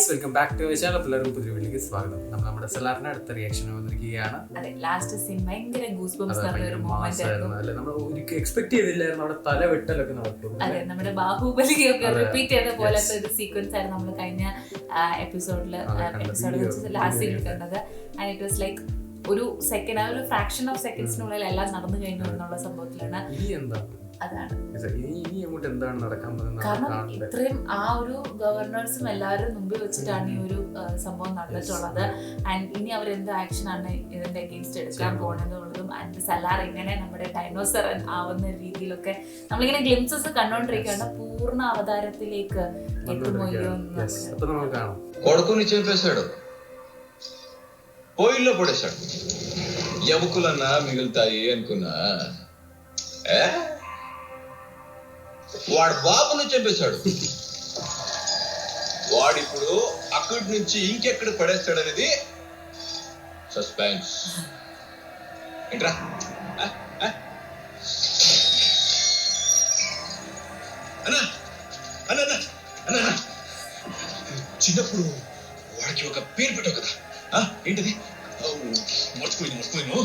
Guys, welcome back to channel. എല്ലാവർക്കും പുതിയ വീഡിയോയിലേക്ക് സ്വാഗതം. നമ്മൾ നമ്മുടെ സെല്ലാറിന്റെ അടുത്ത റിയാക്ഷൻ വന്നിരിക്കുകയാണ്. അതെ, ലാസ്റ്റ് സീൻ ഭയങ്കര ഗൂസ് ബംസ് നിറഞ്ഞ ഒരു മൊമെന്റ് ആയിരുന്നു. അല്ലേ, നമ്മൾ ഒരിക്കലും എക്സ്പെക്ട് ചെയ്തില്ലായിരുന്നു അവിടെ തല വെട്ടലൊക്കെ നടക്കും. അതെ, നമ്മുടെ ബാഹുബലിയൊക്കെ റിപ്പീറ്റ് ചെയ്ത പോലത്തെ ഒരു സീക്വൻസ് ആയിരുന്നു നമ്മൾ കഴിഞ്ഞ എപ്പിസോഡിൽ ലാസ്റ്റ് സീനിൽ കണ്ടത്. ആൻഡ് ഇറ്റ് വാസ് ലൈക്ക് ഒരു സെക്കൻഡ്, ആ ഒരു ഫ്രാക്ഷൻ ഓഫ് സെക്കൻഡ്സിനുള്ളിൽ എല്ലാം നടന്നു കഴിഞ്ഞു എന്നുള്ള സംഭവത്തിലാണ്. അതാണ് കാരണം ഇത്രയും ആ ഒരു ഗവർണേഴ്സും എല്ലാവരും മുമ്പിൽ വെച്ചിട്ടാണ് ഈ ഒരു സംഭവം നടന്നിട്ടുള്ളത്. ആൻഡ് ഇനി അവർ എന്ത് ആക്ഷൻ ആണ് ഇതിന്റെ അഗെയിൻസ്റ്റ് എടുക്കാൻ പോകുന്നതുള്ളതും ആൻഡ് സലാർ എങ്ങനെ നമ്മുടെ ഡൈനോസർ ആവുന്ന രീതിയിലൊക്കെ നമ്മളിങ്ങനെ ഗ്ലിംസസ് കണ്ടോണ്ടിരിക്കുകയാണ്. పూర్ణ అవతారത്തിലേക്ക് ఎత్తుమో కొడుకుని చంపేశాడు, పోయిల్లో పడేశాడు. ఎముకలన్నా మిగులుతాయి అనుకున్నా, వాడు బాబుని చంపేశాడు. వాడిప్పుడు అక్కడి నుంచి ఇంకెక్కడ పడేస్తాడనేది సస్పెన్స్. ఏంట్రా అన్నా అన్నా అన్నా, చిన్నప్పుడు వాడికి ఒక పేరు పెట్టావు కదా, ఏంటిది? మర్చిపోయాను.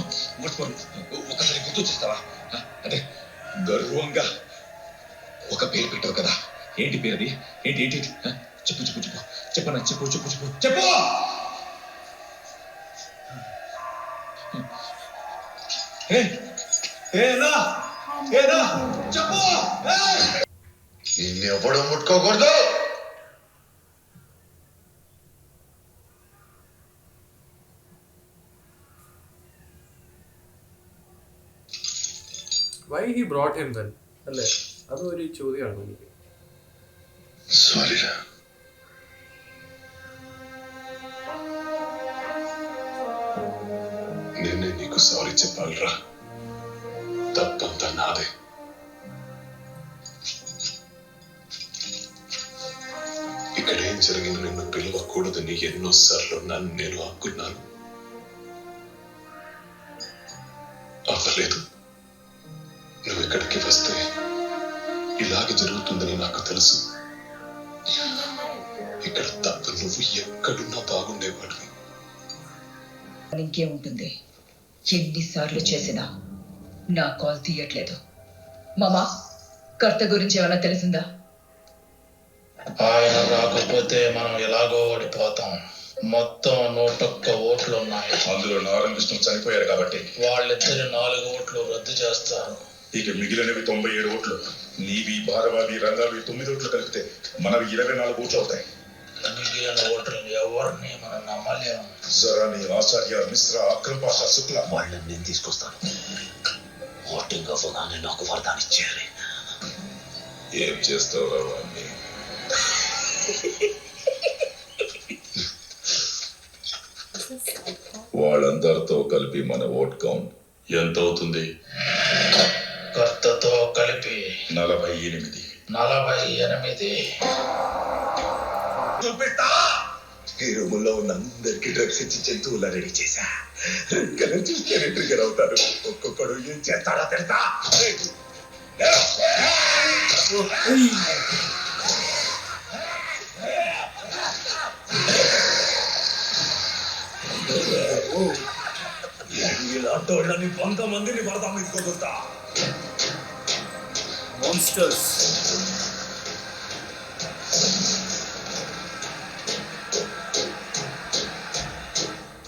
ఒకసారి గుర్తు వచ్చేస్తావా? అదే గర్వంగా ఒక పేరు పెట్టావు కదా, ఏంటి పేరు అది? ఏంటి ఏంటి చెప్పు చెప్పు చెప్పు చెప్పన్నా, చెప్పు చెప్పు చెప్పు చెప్పు. చెప్పు. నిన్ను ఎవడు ముట్టుకోకూడదు. Why he brought him then? അല്ലേ, അതൊരു ചോദ്യമാണ് എനിക്ക്. సారీరా, నేనే నీకు సారీ చెప్పాలిరా. తప్పంతా నాదే. ఇక్కడ ఏం జరిగిన నిన్ను పిలవకూడదని ఎన్నోసార్లు నన్ను నేను అనుకున్నాను. అవ్వలేదు. నువ్వు ఇక్కడికి వస్తే ఇలాగే జరుగుతుందని నాకు తెలుసు. ఇక్కడ తప్ప నువ్వు ఎక్కడున్నా బాగుండేవాడివి. ఇంకేముంటుంది, ఎన్నిసార్లు చేసినా నా కాల్ తీయట్లేదు. మామా, కర్త గురించి ఏమైనా తెలిసిందా? ఆయన రాకపోతే మనం ఎలాగో ఓడిపోతాం. మొత్తం 101 ఓట్లు ఉన్నాయి. అందులో నారాయణకృష్ణ చనిపోయారు కాబట్టి వాళ్ళిద్దరు 4 ఓట్లు రద్దు చేస్తారు. ఇక మిగిలినవి 97 ఓట్లు. నీవి, భారవాది, రంగావి 9 ఓట్లు కలిపితే మనవి 24 ఓట్లు అవుతాయి. మిగిలిన ఓట్లను ఎవరిని మనం నమ్మలేము. జరాని, ఆచార్య, మిశ్రా, అక్రమ్ పాషా, శుక్లా వాళ్ళని నేను తీసుకొస్తాను. ఓటింగ్ అవ్వగానే నాకు వరదాన్ని ఇచ్చేయాలి. ఏం చేస్తావు వాడిని? వాళ్ళందరితో కలిపి మన ఓట్ కౌంట్ ఎంత అవుతుంది? కర్తతో కలిపి 48. 48. చూపిస్తా. ఈ రూములో ఉన్న అందరికి డ్రగ్స్ ఇచ్చి జంతువులా రెడీ చేశా. కలర్ చూస్తే ట్రిగర్ అవుతారు. ఒక్కొక్కడు ఏం చేస్తాడో తెలుసా? ఇలాంటి వాళ్ళని 100 మందిని వరద మీదుకోగలుగుతా. Monsters.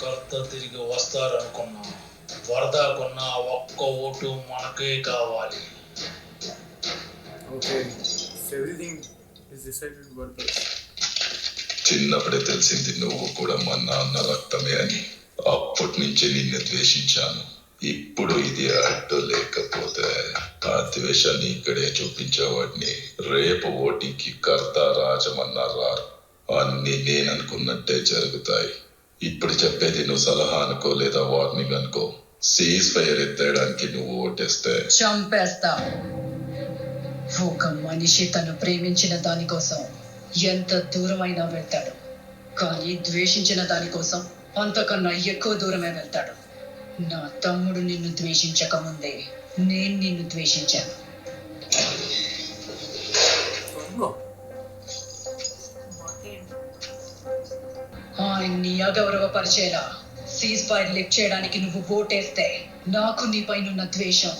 కర్త తిరిగి వస్తారనుకున్నా, వరదకున్న ఒక్క ఓటు మనకే కావాలి. Okay, so everything is decided about this. చిన్నప్పుడే తెలిసింది నువ్వు కూడా మా నాన్న రక్తమే అని. అప్పటి నుంచి నిన్ను ద్వేషించాను. ఇప్పుడు ఇది అడ్డు లేకపోతే ఆ ద్వేషాన్ని ఇక్కడే చూపించేవాడిని. రేపు ఓటింగ్కి కర్త, రాజమన్నా రారు. అన్ని నేననుకున్నట్టే జరుగుతాయి. ఇప్పుడు చెప్పేది నువ్వు సలహా అనుకో లేదా వార్నింగ్ అనుకో. సీజ్ ఫైర్ ఎత్తేయడానికి నువ్వు ఓటేస్తే చంపేస్తా. ఒక మనిషి తను ప్రేమించిన దానికోసం ఎంత దూరమైనా వెళ్తాడు, కానీ ద్వేషించిన దానికోసం అంతకన్నా ఎక్కువ దూరమే వెళ్తాడు. నా తమ్ముడు నిన్ను ద్వేషించకముందే నేను నిన్ను ద్వేషించాను. ఆయన్ని అగౌరవపరిచేలా సీజ్ ఫైర్ లిఫ్ట్ చేయడానికి నువ్వు ఓటేస్తే నాకు నీ పైన ద్వేషం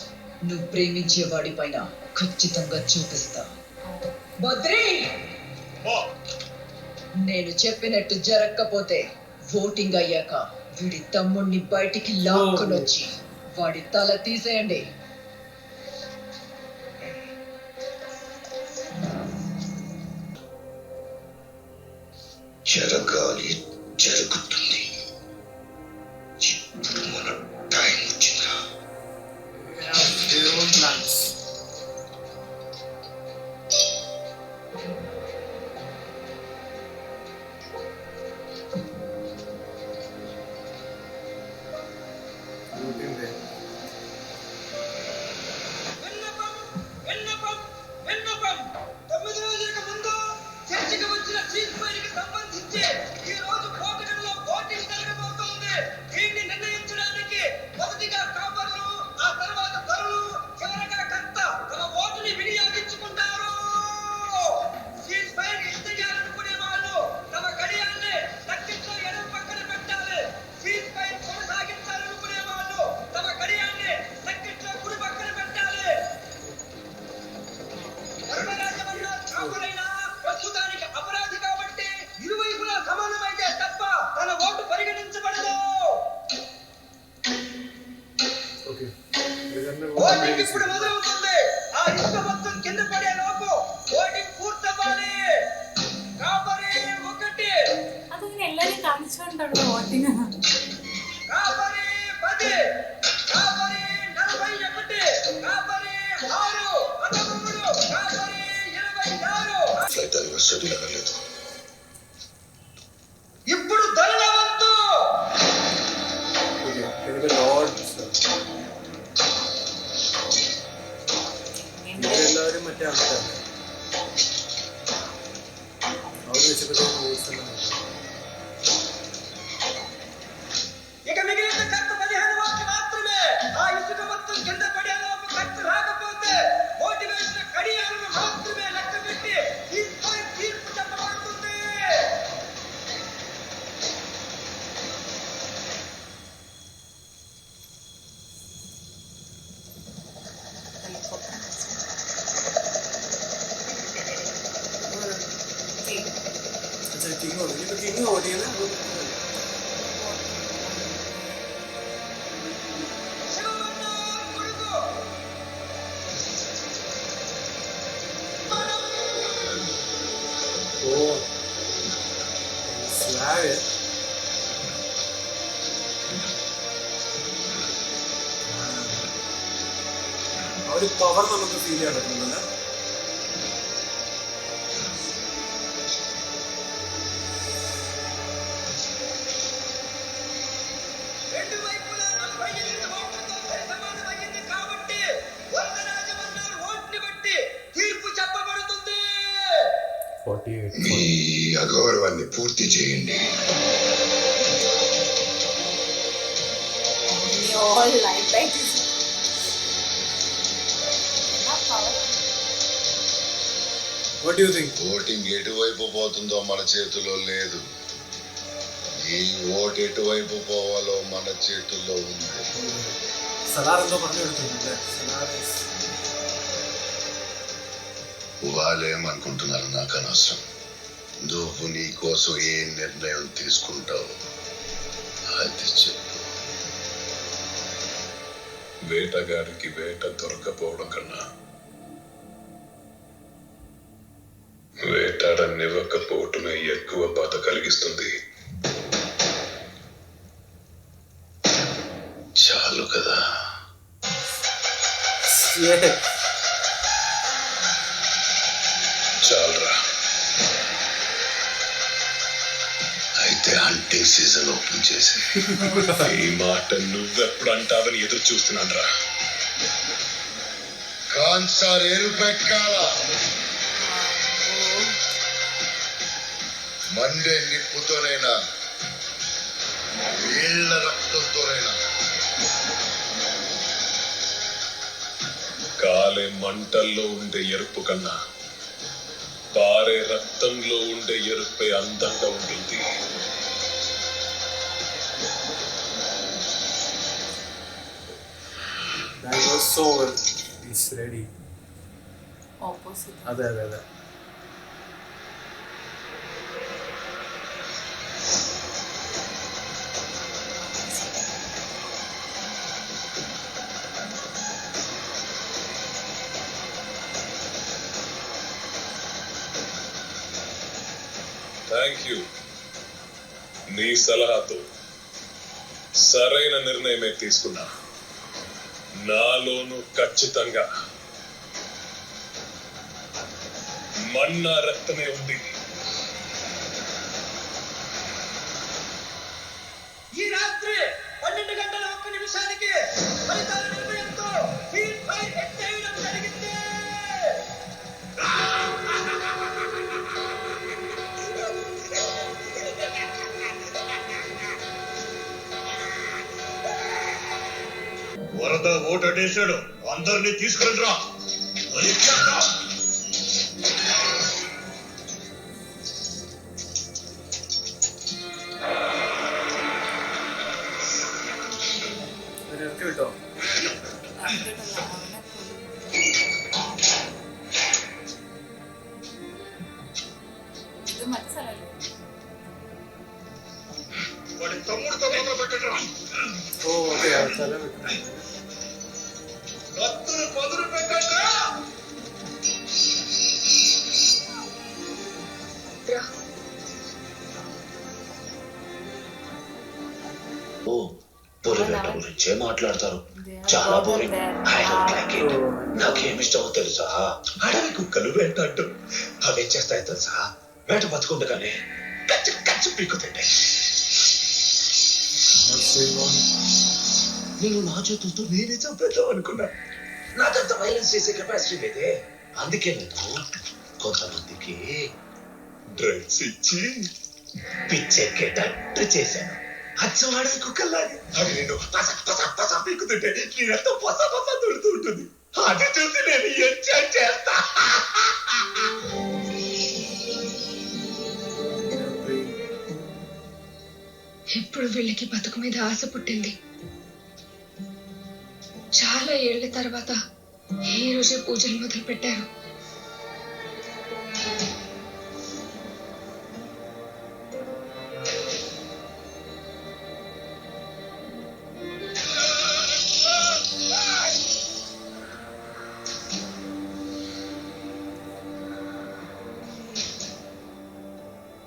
నువ్వు ప్రేమించే వాడి పైన ఖచ్చితంగా చూపిస్తా. బద్రి, నేను చెప్పినట్టు జరగకపోతే ఓటింగ్ అయ్యాక వీడి తమ్ముడిని బయటికి లాక్కొనొచ్చి వాడి తల తీసేయండి. జరగాలి, జరుగుతుంది. ఇప్పుడు మన టైం వచ్చిందా? ఇప్పుడు మొదలవుతుంది. ఆ ఇసుక మొత్తం కింద పడే లోపు ఓటింగ్ పూర్తవ్వాలి. కాబట్టి ఒకటి അതിങ്ങനെ എല്ലാരും കാണിച്ചുകൊണ്ടാണ് വോട്ടിംഗ്. కాబట్టి 10, కాబట్టి 41, కాబట్టి 6, 13, కాబట్టి 26. ఫ్లైట్ అనివర్సరీ లేదు. ఇప్పుడు ధరల వంతు. എല്ലാവരും മറ്റേ ആൾക്കാരാണ് അവർ വെച്ചപ്പോഴത്തേക്കും ఇక మిగిలిన ఖర్చు 15 వాటికి మాత్రమే. ఆ ఇసుక మొత్తం కింద పడేలోపు ఖర్చు రాకపోతే ఓటు వేసిన కడియాలను మాత్రమే లెక్క పెట్టి తీసుకొని తీర్పు చెప్పబడుతుంది. കിങ് വോട്ട് ചെയ്യുന്നത് శివమన్న కొడుకు. ఓ స్లాగ్ ആ ഒരു പവർ നമുക്ക് ഫീൽ ചെയ്യാൻ പറ്റുന്നുണ്ടല്ലേ. రెండు వైపులా 48 ఓట్లతో సరిసమానమైంది కాబట్టి వరదరాజమన్న ఓట్ని బట్టి తీర్పు చెప్పబడుతుంది. 48 మీ అగౌరవాన్ని పూర్తి చేయండి. all like this. What do you think? Voting ఎటువైపు పోతుందో మన చేతిలో లేదు. ఈ ఓటు ఎటువైపు పోవాలో మన చేతుల్లో ఉంది. సలార్ ఎంతో പറഞ്ഞു കൊടുത്തിട്ടുണ്ട്. సలార్ వాళ్ళేమనుకుంటున్నారు నాకు అనవసరం. నువ్వు నీ కోసం ఏ నిర్ణయం తీసుకుంటావు అది చెప్పు. వేటగాడికి వేట దొరకపోవడం కన్నా వేటాడనివ్వకపోవటమే ఎక్కువ బాధ కలిగిస్తుంది. చాలు కదా. చాలరా. అయితే హంటింగ్ సీజన్ ఓపెన్ చేసి ఈ మాట నువ్వెప్పుడు అంటావని ఎదురు చూస్తున్నాను రా. కాన్సార్ ఎరుపెక్కాలా, మండే నిప్పుతోనైనా వీళ్ళ రక్తంతోనైనా. కాలే మంటల్లో ఉండే ఎరుపు కన్నా పారే రక్తంలో ఉండే ఎరుపే అందంగా ఉంటుంది. soul is ready. ഓപ്പോസിറ്റ്. അതെ അതെ അതെ. Thank you. నీ సలహాతో సరైన నిర్ణయమే తీసుకున్నా. నాలోను ఖచ్చితంగా మన్నా రక్తమే ఉంది. ఈ రాత్రి 12:01 ఫలితాల నిర్ణయంతో సీజ్ ఫైర్ ఎత్తేయడం జరిగింది. వరద ఓటేశాడు, అందరినీ తీసుకెళ్ళరా. കേട്ടോ ഇത് മറ്റു സ്ഥലമല്ലേ? వాడి తమ్ముడితో మొదలు పెట్టరా. ഓ ഓക്കെ സ്ഥലം വിട്ടു. కత్తులు పదులు పెట్టరా. ఓ పొలిమేట గురించే మాట్లాడతారు. చాలా boring. I don't like it. నాకేమిష్టమో తెలుసా? అడవి కుక్కలు వేటాడు. అవేం చేస్తాయి తెలుసా? వేట బతుకుండగానే కచ్చు కచ్చు పీకుతుంటాయి. నేను నా చేతులతో నేనే చంపేద్దాం అనుకున్నా. నాకంత వైలెన్స్ చేసే కెపాసిటీ లేదే. అందుకే నేను కొంతమందికి డ్రగ్స్ ఇచ్చి పిచ్చెక్కేటట్టు చేశాను. అచ్చం అడవి కుక్కల్లాగే. అది నేను పస పస పస పీకుతుంటే నేనంతా పస పస తుడుతూ ఉంటుంది. అది చూసి నేను ఎంజాయ్ చేస్తా. ఇప్పుడు వీళ్ళకి బతుకు మీద ఆశ పుట్టింది. చాలా ఏళ్ల తర్వాత ఈ రోజే పూజలు మొదలు పెట్టారు.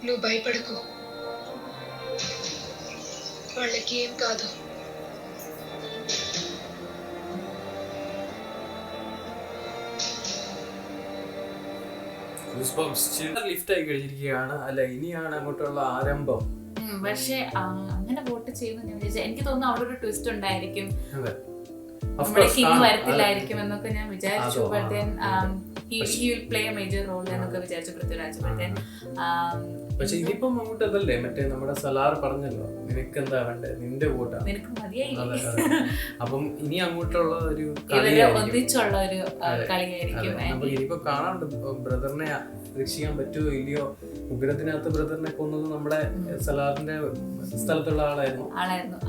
నువ్వు భయపడకు, వాళ్ళకి ఏం కాదు. ലിഫ്റ്റ് ആയി കഴിഞ്ഞിരിക്കുകയാണ്. അല്ല, ഇനിയാണ് അങ്ങോട്ടുള്ള ആരംഭം. പക്ഷെ അങ്ങനെ വോട്ട് ചെയ്യുമെന്ന് ഞാൻ വിചാരിച്ചു. എനിക്ക് തോന്നുന്നു അവിടെ ഒരു ട്വിസ്റ്റ് ഉണ്ടായിരിക്കും, അതെ, നമ്മുടെ കിങ് വരത്തില്ലായിരിക്കും എന്നൊക്കെ ഞാൻ വിചാരിച്ചു. he will play a major role എന്നൊക്കെ വിചാരിച്ചു പൃഥ്വിരാജ്. പക്ഷെ ഇതിപ്പം അങ്ങോട്ട് അതല്ലേ, മറ്റേ നമ്മുടെ സലാർ പറഞ്ഞല്ലോ, നിനക്ക് എന്താ വേണ്ടേ, നിന്റെ വോട്ടാണ്, നിനക്ക് മതിയായി. അപ്പം ഇനി അങ്ങോട്ടുള്ള ഒരു ഇവരെ ഒന്നിച്ചുള്ള ഒരു കളിയായിരിക്കും. ഇനിയിപ്പോ കാണാറുണ്ട് ബ്രദറിനെ രക്ഷിക്കാൻ പറ്റുമോ ഇല്ലയോ. ഉഗ്രത്തിനകത്ത് ബ്രദറിനെ കൊന്നത് നമ്മുടെ സലാറിന്റെ സ്ഥലത്തുള്ള ആളായിരുന്നു.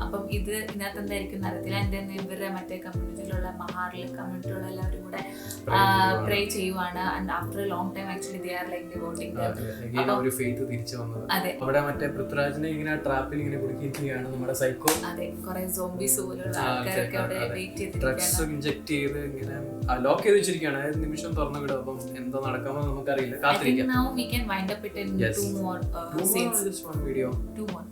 അപ്പം ഇതിനകത്ത് എന്തായിരിക്കും നടത്തില്ല. എന്റെ ഇവരുടെ മറ്റേ കമ്മ്യൂണിറ്റിയിലുള്ള മഹാറിലെ കമ്മ്യൂണിറ്റിയിലുള്ള എല്ലാവരും കൂടെ പ്രേ ചെയ്യുവാണ്. And after a long time actually they are like devoting. ഒരു ഫെയ്ത്ത് തിരിച്ചു വന്നത്. അവിടെ മറ്റേ പൃഥ്വിരാജിനെ ഇങ്ങനെ ട്രാപ്പിൽ ഇങ്ങനെ കുടുക്കിയിരിക്കുകയാണ് നമ്മുടെ സൈക്കോ. അതെ, കുറെ സോംബീസ് പോലുള്ള ആൾക്കാരൊക്കെ അവിടെ വെയിറ്റ് ചെയ്തിരിക്കുകയാണ്. ഡ്രഗ്സ് ഇൻജെക്ട് ചെയ്ത് ഇങ്ങനെ ലോക്ക് ചെയ്ത് വെച്ചിരിക്കുകയാണ്. അതായത് നിമിഷം തുറന്നു വിടും. അപ്പം എന്താ നടക്കാമെന്ന് നമുക്കറിയില്ല, കാത്തിരിക്കാം. Now we can wind up it in two more scenes. Just one video. Two more.